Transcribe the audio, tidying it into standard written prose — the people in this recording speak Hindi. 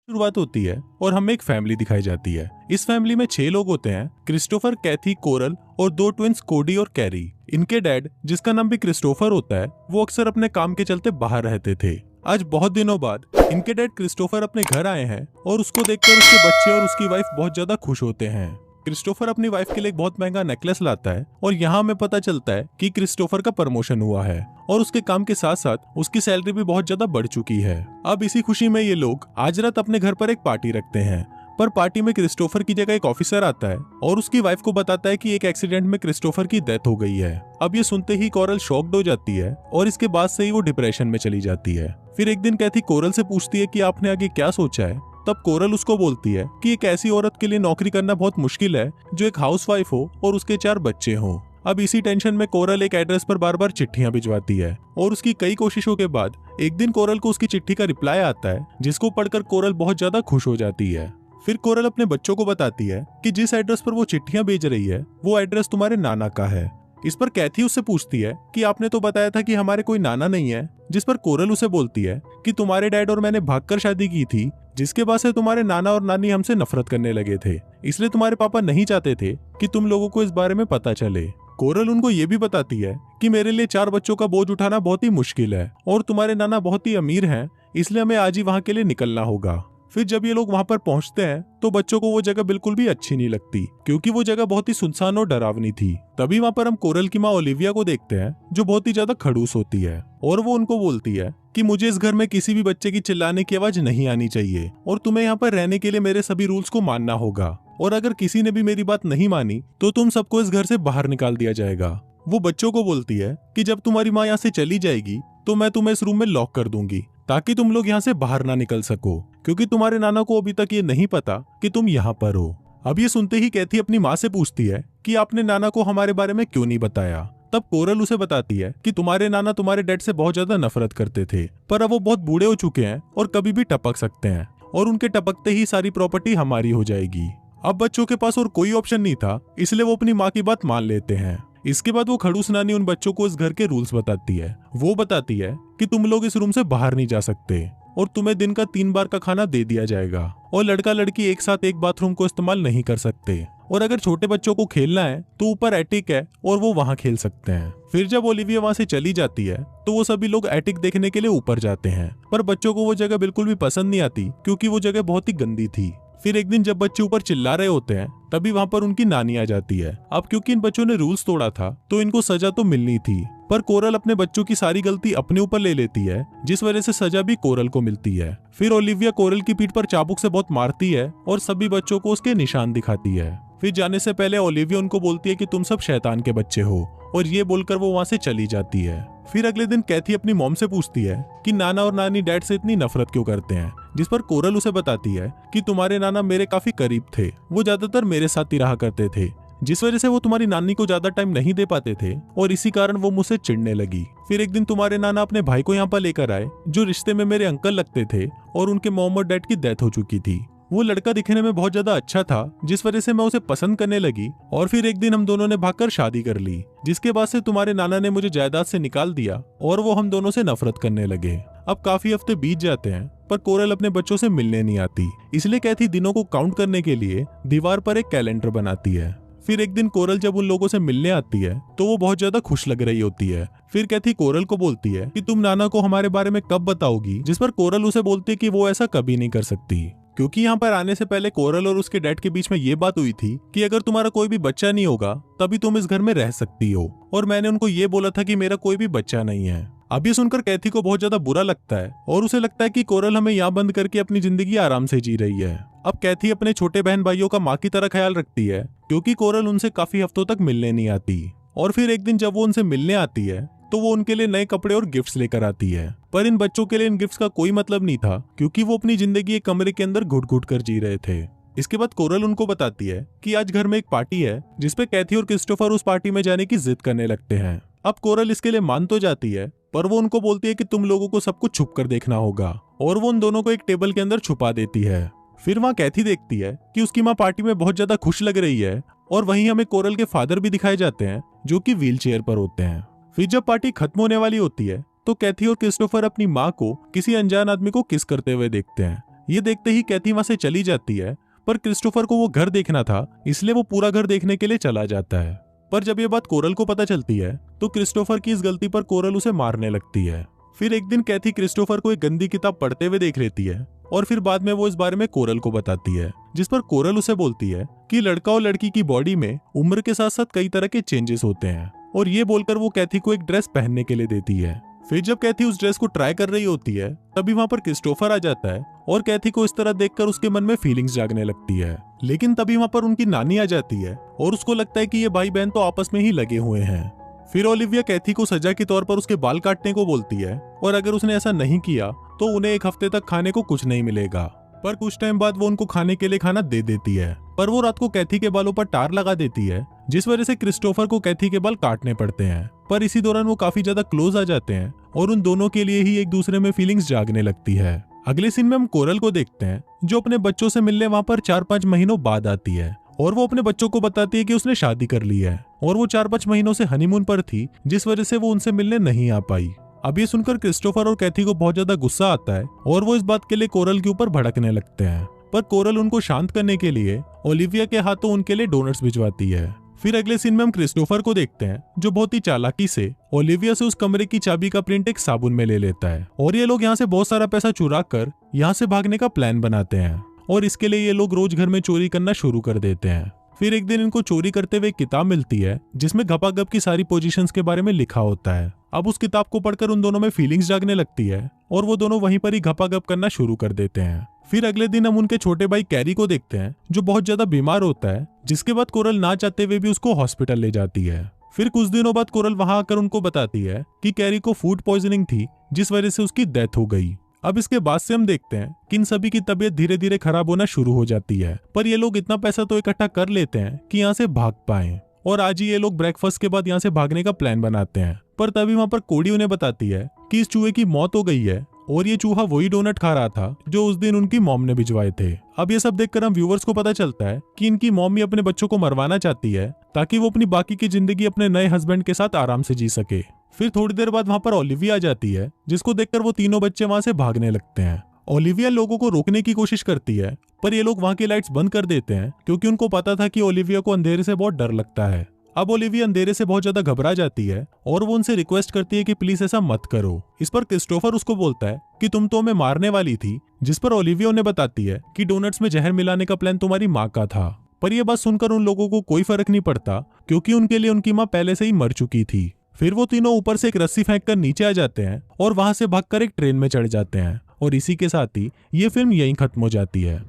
शुरुआत होती है और हमें एक फैमिली दिखाई जाती है। इस फैमिली में 6 लोग होते हैं, क्रिस्टोफर, कैथी, कोरल और 2 ट्विंस कोडी और कैरी। इनके डैड, जिसका नाम भी क्रिस्टोफर होता है, वो अक्सर अपने काम के चलते बाहर रहते थे। आज बहुत दिनों बाद इनके डैड क्रिस्टोफर अपने घर आए हैं और उसको देखकर उसके बच्चे और उसकी वाइफ बहुत ज्यादा खुश होते हैं। क्रिस्टोफर अपनी वाइफ के लिए एक बहुत महंगा नेकलेस लाता है और यहाँ हमें पता चलता है कि क्रिस्टोफर का प्रमोशन हुआ है और उसके काम के साथ साथ उसकी सैलरी भी बहुत ज्यादा बढ़ चुकी है। अब इसी खुशी में ये लोग आज रात अपने घर पर एक पार्टी रखते हैं, पर पार्टी में क्रिस्टोफर की जगह एक ऑफिसर आता है और उसकी वाइफ को बताता है कि एक एक्सीडेंट में क्रिस्टोफर की डेथ हो गई है। अब ये सुनते ही कोरल शॉक्ड हो जाती है और इसके बाद से ही वो डिप्रेशन में चली जाती है। फिर एक दिन कैथी कोरल से पूछती है कि आपने आगे क्या सोचा है। तब कोरल उसको बोलती है कि एक ऐसी औरत के लिए नौकरी करना बहुत मुश्किल है जो एक हाउसवाइफ हो और उसके 4 बच्चे हों। अब इसी टेंशन में कोरल एक एड्रेस पर बार बार चिट्ठियां भिजवाती है और उसकी कई कोशिशों के बाद एक दिन कोरल को उसकी चिट्ठी का रिप्लाई आता है, जिसको पढ़कर कोरल बहुत ज्यादा खुश हो जाती है। फिर कोरल अपने बच्चों को बताती है कि जिस एड्रेस पर वो चिट्ठियां भेज रही है वो एड्रेस तुम्हारे नाना का है। इस पर कैथी उससे पूछती है कि आपने तो बताया था कि हमारे कोई नाना नहीं है, जिस पर कोरल उसे बोलती है कि तुम्हारे डैड और मैंने भागकर शादी की थी, जिसके बाद से तुम्हारे नाना और नानी हमसे नफरत करने लगे थे, इसलिए तुम्हारे पापा नहीं चाहते थे कि तुम लोगों को इस बारे में पता चले। कोरल उनको ये भी बताती है कि मेरे लिए 4 बच्चों का बोझ उठाना बहुत ही मुश्किल है और तुम्हारे नाना बहुत ही अमीर हैं, इसलिए हमें आज ही वहाँ के लिए निकलना होगा। फिर जब ये लोग वहाँ पर पहुँचते हैं तो बच्चों को वो जगह बिल्कुल भी अच्छी नहीं लगती, क्योंकि वो जगह बहुत ही सुनसान और डरावनी थी। तभी वहाँ पर हम कोरल की माँ ओलिविया को देखते हैं, जो बहुत ही ज्यादा खड़ूस होती है और वो उनको बोलती है कि मुझे इस घर में किसी भी बच्चे की चिल्लाने की आवाज नहीं आनी चाहिए और तुम्हें यहाँ पर रहने के लिए मेरे सभी रूल्स को मानना होगा, और अगर किसी ने भी मेरी बात नहीं मानी तो तुम सबको इस घर से बाहर निकाल दिया जाएगा। वो बच्चों को बोलती है कि जब तुम्हारी माँ यहाँ से चली जाएगी तो मैं तुम्हें इस रूम में लॉक कर दूंगी ताकि तुम लोग यहाँ से बाहर ना निकल सको, क्योंकि तुम्हारे नाना को अभी तक ये नहीं पता कि तुम यहाँ पर हो। अब ये सुनते ही कैथी अपनी माँ से पूछती है कि आपने नाना को हमारे बारे में क्यों नहीं बताया। तब कोरल उसे बताती है कि तुम्हारे नाना तुम्हारे डैड से बहुत ज्यादा नफरत करते थे, पर अब वो बहुत बूढ़े हो चुके हैं और कभी भी टपक सकते हैं और उनके टपकते ही सारी प्रॉपर्टी हमारी हो जाएगी। अब बच्चों के पास और कोई ऑप्शन नहीं था, इसलिए वो अपनी माँ की बात मान लेते हैं। इसके बाद वो खड़ूस नानी उन बच्चों को इस घर के रूल्स बताती है। वो बताती है कि तुम लोग इस रूम से बाहर नहीं जा सकते और तुम्हें दिन का 3 बार का खाना दे दिया जाएगा और लड़का लड़की एक साथ एक बाथरूम को इस्तेमाल नहीं कर सकते, और अगर छोटे बच्चों को खेलना है तो ऊपर एटिक है और वो वहाँ खेल सकते हैं। फिर जब ओलिविया वहाँ से चली जाती है तो वो सभी लोग एटिक देखने के लिए ऊपर जाते हैं, पर बच्चों को वो जगह बिल्कुल भी पसंद नहीं आती क्योंकि वो जगह बहुत ही गंदी थी। फिर एक दिन जब बच्चे ऊपर चिल्ला रहे होते हैं तभी वहाँ पर उनकी नानी आ जाती है। अब क्योंकि इन बच्चों ने रूल्स तोड़ा था तो इनको सजा तो मिलनी थी, पर कोरल अपने बच्चों की सारी गलती अपने ऊपर ले लेती है, जिस वजह से सजा भी कोरल को मिलती है। फिर ओलिविया कोरल की पीठ पर चाबुक से बहुत मारती है और सभी बच्चों को उसके निशान दिखाती है। फिर जाने से पहले ओलिविया उनको बोलती है कि तुम सब शैतान के बच्चे हो, और ये बोलकर वो वहाँ से चली जाती है। फिर अगले दिन कैथी अपनी मॉम से पूछती है कि नाना और नानी डैड से इतनी नफरत क्यों करते हैं, जिस पर कोरल उसे बताती है कि तुम्हारे नाना मेरे काफी करीब थे, वो ज्यादातर मेरे साथ ही रहा करते थे, जिस वजह से वो तुम्हारी नानी को ज्यादा टाइम नहीं दे पाते थे और इसी कारण वो मुझसे चिढ़ने लगी। फिर एक दिन तुम्हारे नाना अपने भाई को यहाँ पर लेकर आए, जो रिश्ते में मेरे अंकल लगते थे, और उनके मॉम और डैड की डेथ हो चुकी थी। वो लड़का दिखने में बहुत ज्यादा अच्छा था, जिस वजह से मैं उसे पसंद करने लगी, और फिर एक दिन हम दोनों ने भागकर शादी कर ली, जिसके बाद से तुम्हारे नाना ने मुझे जायदाद से निकाल दिया और वो हम दोनों से नफरत करने लगे। अब काफी हफ्ते बीत जाते हैं पर कोरल अपने बच्चों से मिलने नहीं आती, इसलिए कैथी दिनों को काउंट करने के लिए दीवार पर एक कैलेंडर बनाती है। फिर एक दिन कोरल जब उन लोगों से मिलने आती है तो वो बहुत ज्यादा खुश लग रही होती है। फिर कैथी कोरल को बोलती है कि तुम नाना को हमारे बारे में कब बताओगी, जिस पर कोरल उसे बोलती है कि वो ऐसा कभी नहीं कर सकती, क्योंकि यहाँ पर आने से पहले कोरल और उसके डैड के बीच में ये बात हुई थी कि अगर तुम्हारा कोई भी बच्चा नहीं होगा तभी तुम इस घर में रह सकती हो, और मैंने उनको ये बोला था कि मेरा कोई भी बच्चा नहीं है। अब ये सुनकर कैथी को बहुत ज्यादा बुरा लगता है और उसे लगता है कि कोरल हमें यहाँ बंद करके अपनी जिंदगी आराम से जी रही है। अब कैथी अपने छोटे बहन भाइयों का माँ की तरह ख्याल रखती है, क्योंकि कोरल उनसे काफी हफ्तों तक मिलने नहीं आती, और फिर एक दिन जब वो उनसे मिलने आती है तो वो उनके लिए नए कपड़े और गिफ्ट्स लेकर आती है। पर इन बच्चों के लिए इन गिफ्ट्स का कोई मतलब नहीं था, क्योंकि वो अपनी जिंदगी एक कमरे के अंदर घुट घुट कर जी रहे थे। इसके बाद कोरल उनको बताती है कि आज घर में एक पार्टी है, जिसपे कैथी और क्रिस्टोफर उस पार्टी में जाने की जिद करने लगते हैं। अब कोरल इसके लिए मान तो जाती है, पर वो उनको बोलती है कि तुम लोगों को सब कुछ छुप कर देखना होगा, और वो उन दोनों को एक टेबल के अंदर छुपा देती है। फिर वहाँ कैथी देखती है कि उसकी माँ पार्टी में बहुत ज्यादा खुश लग रही है, और वहीं हमें कोरल के फादर भी दिखाए जाते हैं, जो कि व्हील चेयर पर होते हैं। फिर जब पार्टी खत्म होने वाली होती है तो कैथी और क्रिस्टोफर अपनी माँ को किसी अनजान आदमी को किस करते हुए देखते हैं, ये देखते ही कैथी वहां से चली जाती है, पर क्रिस्टोफर को वो घर देखना था, इसलिए वो पूरा घर देखने के लिए चला जाता है। पर जब ये बात कोरल को पता चलती है तो क्रिस्टोफर की इस गलती पर कोरल उसे मारने लगती है। फिर एक दिन कैथी क्रिस्टोफर को एक गंदी किताब पढ़ते हुए देख लेती है और फिर बाद में वो इस बारे में कोरल को बताती है, जिस पर कोरल उसे बोलती है कि लड़का और लड़की की बॉडी में उम्र के साथ साथ कई तरह के चेंजेस होते हैं, और ये बोलकर वो कैथी को एक ड्रेस पहनने के लिए देती है। फिर जब कैथी उस ड्रेस को ट्राई कर रही होती है तभी वहां पर क्रिस्टोफर आ जाता है और कैथी को इस तरह देखकर उसके मन में फीलिंग्स जागने लगती है। लेकिन तभी वहां पर उनकी नानी आ जाती है और उसको लगता है कि ये भाई बहन तो आपस में ही लगे हुए हैं। फिर ओलिविया कैथी को सजा के तौर पर उसके बाल काटने को बोलती है और अगर उसने ऐसा नहीं किया तो उन्हें एक हफ्ते तक खाने को कुछ नहीं मिलेगा। पर कुछ टाइम बाद वो उनको खाने के लिए खाना दे देती है, पर वो रात को कैथी के बालों पर टार लगा देती है, जिस वजह से क्रिस्टोफर को कैथी के बाल काटने पड़ते हैं। पर इसी दौरान वो काफी ज्यादा क्लोज आ जाते हैं और उन दोनों के लिए ही एक दूसरे में फीलिंग्स जागने लगती है। अगले सीन में हम कोरल को देखते हैं जो अपने बच्चों से मिलने वहां पर 4-5 महीनों बाद आती है और वो अपने बच्चों को बताती है कि उसने शादी कर ली है और वो 4-5 महीनों से हनीमून पर थी, जिस वजह से वो उनसे मिलने नहीं आ पाई। अब ये सुनकर क्रिस्टोफर और कैथी को बहुत ज्यादा गुस्सा आता है और वो इस बात के लिए कोरल के ऊपर भड़कने लगते हैं, पर कोरल उनको शांत करने के लिए ओलिविया के हाथों उनके लिए डोनट्स भिजवाती है। फिर अगले सीन में हम क्रिस्टोफर को देखते हैं जो बहुत ही चालाकी से ओलिविया से उस कमरे की चाबी का प्रिंट एक साबुन में ले लेता है और ये लोग यहाँ से बहुत सारा पैसा चुरा कर यहाँ से भागने का प्लान बनाते हैं और इसके लिए ये लोग रोज घर में चोरी करना शुरू कर देते हैं। फिर एक दिन इनको चोरी करते हुए एक किताब मिलती है जिसमें गपागप की सारी पोजीशंस के बारे में लिखा होता है। अब उस किताब को पढ़कर उन दोनों में फीलिंग्स जागने लगती है और वो दोनों वहीं पर ही गपागप करना शुरू कर देते हैं। फिर अगले दिन हम उनके छोटे भाई कैरी को देखते हैं जो बहुत ज्यादा बीमार होता है, जिसके बाद कोरल ना चाहते हुए भी उसको हॉस्पिटल ले जाती है। फिर कुछ दिनों बाद कोरल वहां आकर उनको बताती है कि कैरी को फूड पॉइजनिंग थी, जिस वजह से उसकी डेथ हो गई। अब इसके बाद से हम देखते हैं कि इन सभी की तबीयत धीरे धीरे खराब होना शुरू हो जाती है, पर ये लोग इतना पैसा तो इकट्ठा कर लेते हैं कि यहाँ से भाग पाएं और आज ही ये लोग ब्रेकफास्ट के बाद यहाँ से भागने का प्लान बनाते हैं। पर तभी वहां पर कोडी उन्हें बताती है कि इस चूहे की मौत हो गई है और ये चूहा वही डोनट खा रहा था जो उस दिन उनकी मॉम ने भिजवाए थे। अब ये सब देखकर हम व्यूवर्स को पता चलता है कि इनकी मॉम ही अपने बच्चों को मरवाना चाहती है ताकि वो अपनी बाकी की जिंदगी अपने नए हस्बैंड के साथ आराम से जी सके। फिर थोड़ी देर बाद वहां पर ओलिविया आ जाती है, जिसको देखकर वो तीनों बच्चे वहां से भागने लगते हैं। ओलिविया लोगों को रोकने की कोशिश करती है, पर ये लोग वहां की लाइट्स बंद कर देते हैं क्योंकि उनको पता था कि ओलिविया को अंधेरे से बहुत डर लगता है। अब ओलिविया अंधेरे से बहुत ज्यादा घबरा जाती है और वो उनसे रिक्वेस्ट करती है कि प्लीज ऐसा मत करो। इस पर क्रिस्टोफर उसको बोलता है कि तुम तो हमें मारने वाली थी, जिस पर ओलिविया उन्हें बताती है कि डोनट्स में जहर मिलाने का प्लान तुम्हारी माँ का था। पर यह बात सुनकर उन लोगों को कोई फर्क नहीं पड़ता क्योंकि उनके लिए उनकी माँ पहले से ही मर चुकी थी। फिर वो तीनों ऊपर से एक रस्सी फेंककर नीचे आ जाते हैं और वहां से भागकर एक ट्रेन में चढ़ जाते हैं और इसी के साथ ही ये फिल्म यहीं खत्म हो जाती है।